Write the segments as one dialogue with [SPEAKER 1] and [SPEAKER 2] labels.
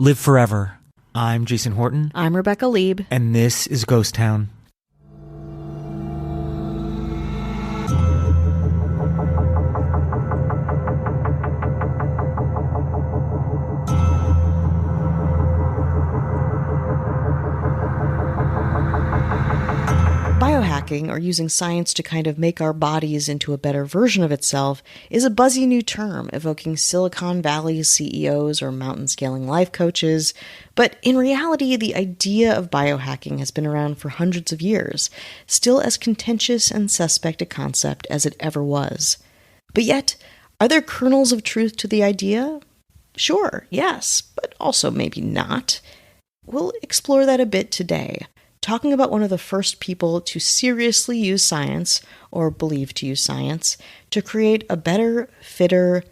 [SPEAKER 1] Live forever. I'm Jason Horton.
[SPEAKER 2] I'm Rebecca Lieb.
[SPEAKER 1] And this is Ghost Town.
[SPEAKER 2] Biohacking, or using science to kind of make our bodies into a better version of itself, is a buzzy new term evoking Silicon Valley CEOs or mountain-scaling life coaches. But in reality, the idea of biohacking has been around for hundreds of years, still as contentious and suspect a concept as it ever was. But yet, are there kernels of truth to the idea? Sure, yes, but also maybe not. We'll explore that a bit today, talking about one of the first people to seriously use science, or believe to use science, to create a better, fitter,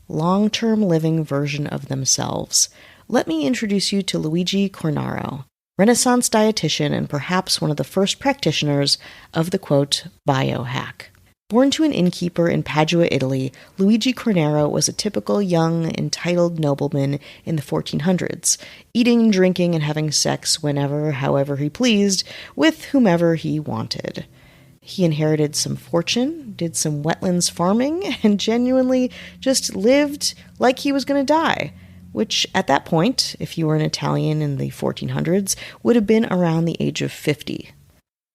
[SPEAKER 2] long-term living version of themselves. Let me introduce you to Luigi Cornaro, Renaissance dietitian and perhaps one of the first practitioners of the, quote, biohack. Born to an innkeeper in Padua, Italy, Luigi Cornaro was a typical young, entitled nobleman in the 1400s, eating, drinking, and having sex whenever, however he pleased, with whomever he wanted. He inherited some fortune, did some wetlands farming, and genuinely just lived like he was going to die, which at that point, if you were an Italian in the 1400s, would have been around the age of 50.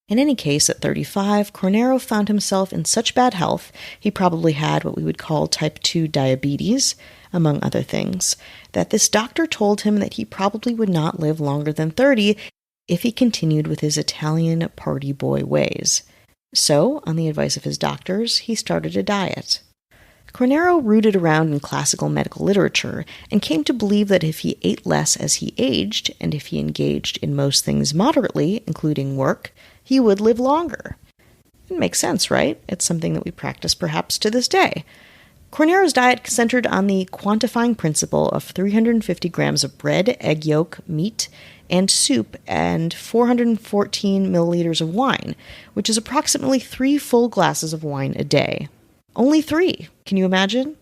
[SPEAKER 2] In any case, at 35, Cornaro found himself in such bad health, he probably had what we would call type 2 diabetes, among other things, that this doctor told him that he probably would not live longer than 30 if he continued with his Italian party boy ways. So, on the advice of his doctors, he started a diet. Cornaro rooted around in classical medical literature and came to believe that if he ate less as he aged, and if he engaged in most things moderately, including work, he would live longer. It makes sense, right? It's something that we practice perhaps to this day. Cornaro's diet centered on the quantifying principle of 350 grams of bread, egg yolk, meat, and soup, and 414 milliliters of wine, which is approximately 3 full glasses of wine a day. Only 3. Can you imagine?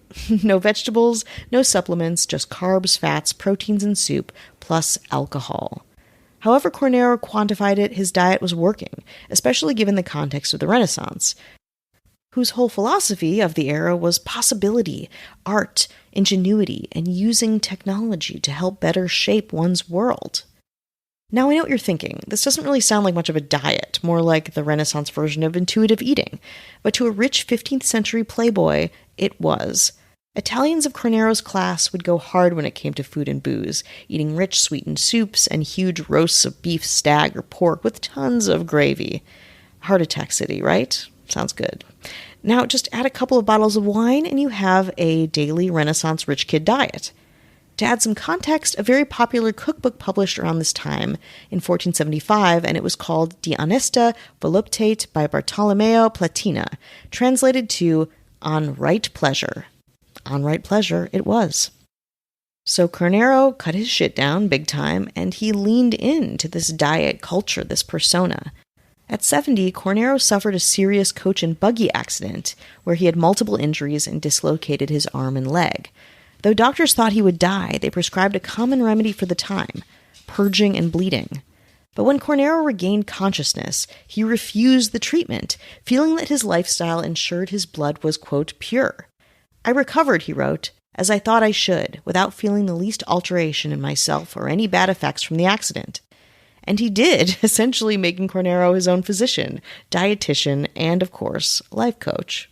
[SPEAKER 2] No vegetables, no supplements, just carbs, fats, proteins, and soup, plus alcohol. However Cornaro quantified it, his diet was working, especially given the context of the Renaissance, whose whole philosophy of the era was possibility, art, ingenuity, and using technology to help better shape one's world. Now I know what you're thinking. This doesn't really sound like much of a diet, more like the Renaissance version of intuitive eating. But to a rich 15th century playboy, it was. Italians of Cornaro's class would go hard when it came to food and booze, eating rich sweetened soups and huge roasts of beef, stag, or pork with tons of gravy. Heart attack city, right? Sounds good. Now just add a couple of bottles of wine and you have a daily Renaissance rich kid diet. To add some context, a very popular cookbook published around this time in 1475, and it was called De Honesta Voluptate by Bartolomeo Platina, translated to On Right Pleasure. On right pleasure it was. So Cornaro cut his shit down big time, and he leaned into this diet culture, this persona. At 70, Cornaro suffered a serious coach and buggy accident where he had multiple injuries and dislocated his arm and leg. Though doctors thought he would die, they prescribed a common remedy for the time, purging and bleeding. But when Cornaro regained consciousness, he refused the treatment, feeling that his lifestyle ensured his blood was, quote, pure. I recovered, he wrote, as I thought I should, without feeling the least alteration in myself or any bad effects from the accident. And he did, essentially making Cornaro his own physician, dietitian, and, of course, life coach.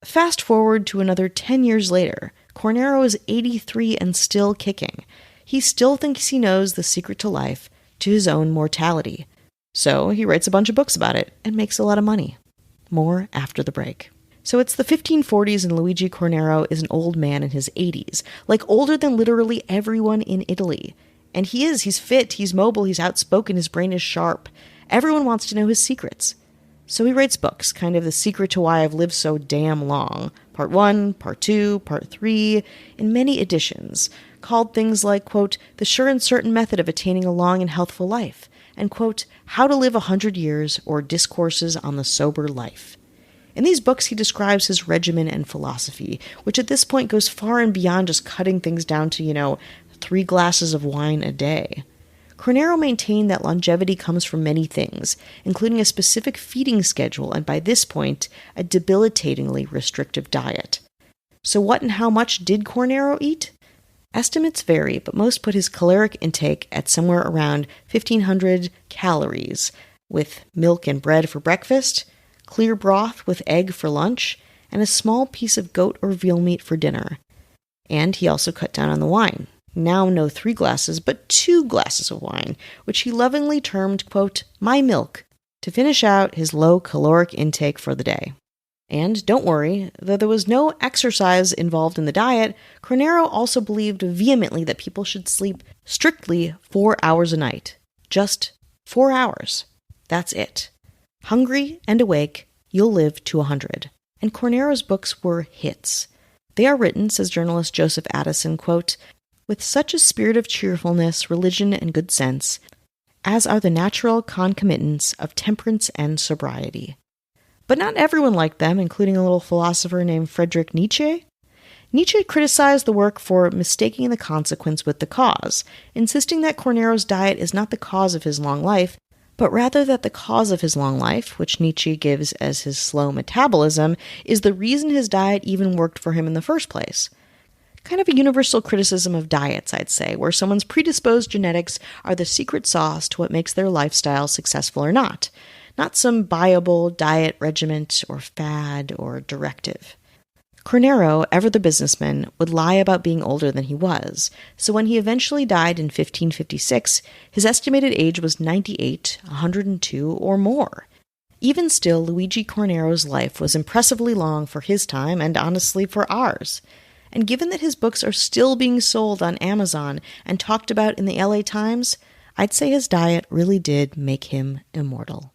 [SPEAKER 2] Fast forward to another 10 years later, Cornaro is 83 and still kicking. He still thinks he knows the secret to life, to his own mortality. So he writes a bunch of books about it and makes a lot of money. More after the break. So it's the 1540s and Luigi Cornaro is an old man in his 80s, like older than literally everyone in Italy. And he's fit, he's mobile, he's outspoken, his brain is sharp. Everyone wants to know his secrets. So he writes books, kind of the secret to why I've lived so damn long. Part 1, Part 2, Part 3, in many editions, called things like, quote, The Sure and Certain Method of Attaining a Long and Healthful Life, and, quote, How to Live 100 Years, or Discourses on the Sober Life. In these books, he describes his regimen and philosophy, which at this point goes far and beyond just cutting things down to, 3 glasses of wine a day. Cornaro maintained that longevity comes from many things, including a specific feeding schedule and, by this point, a debilitatingly restrictive diet. So what and how much did Cornaro eat? Estimates vary, but most put his caloric intake at somewhere around 1,500 calories, with milk and bread for breakfast, clear broth with egg for lunch, and a small piece of goat or veal meat for dinner. And he also cut down on the wine. Now no 3 glasses, but 2 glasses of wine, which he lovingly termed, quote, my milk, to finish out his low caloric intake for the day. And don't worry, though there was no exercise involved in the diet, Cornaro also believed vehemently that people should sleep strictly 4 hours a night. Just 4 hours. That's it. Hungry and awake, you'll live to 100. And Cornaro's books were hits. They are written, says journalist Joseph Addison, quote, with such a spirit of cheerfulness, religion, and good sense, as are the natural concomitants of temperance and sobriety. But not everyone liked them, including a little philosopher named Friedrich Nietzsche. Nietzsche criticized the work for mistaking the consequence with the cause, insisting that Cornaro's diet is not the cause of his long life, but rather that the cause of his long life, which Nietzsche gives as his slow metabolism, is the reason his diet even worked for him in the first place. Kind of a universal criticism of diets, I'd say, where someone's predisposed genetics are the secret sauce to what makes their lifestyle successful or not some viable diet regiment or fad or directive. Cornaro, ever the businessman, would lie about being older than he was, so when he eventually died in 1556, his estimated age was 98, 102, or more. Even still, Luigi Cornaro's life was impressively long for his time and honestly for ours. And given that his books are still being sold on Amazon and talked about in the LA Times, I'd say his diet really did make him immortal.